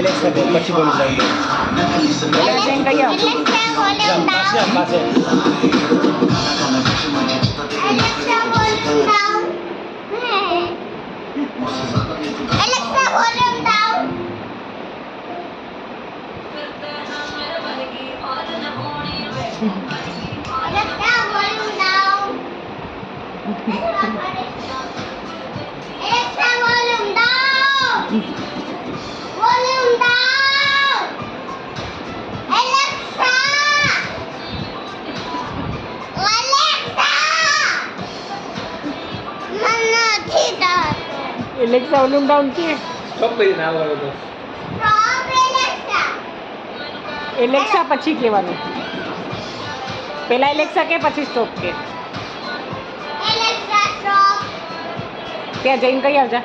Alexa કે પછી બોલી જાય પહેલા જઈને કહી આવ પાસે પાસે એલેક્સા વોલ્યુમ ડાઉન કે સ્ટોપ કરી ના આવે તો એલેક્સા પછી કહેવાનું પહેલા એલેક્સા કે પછી સ્ટોપ કે ત્યાં જઈને કહી આવજા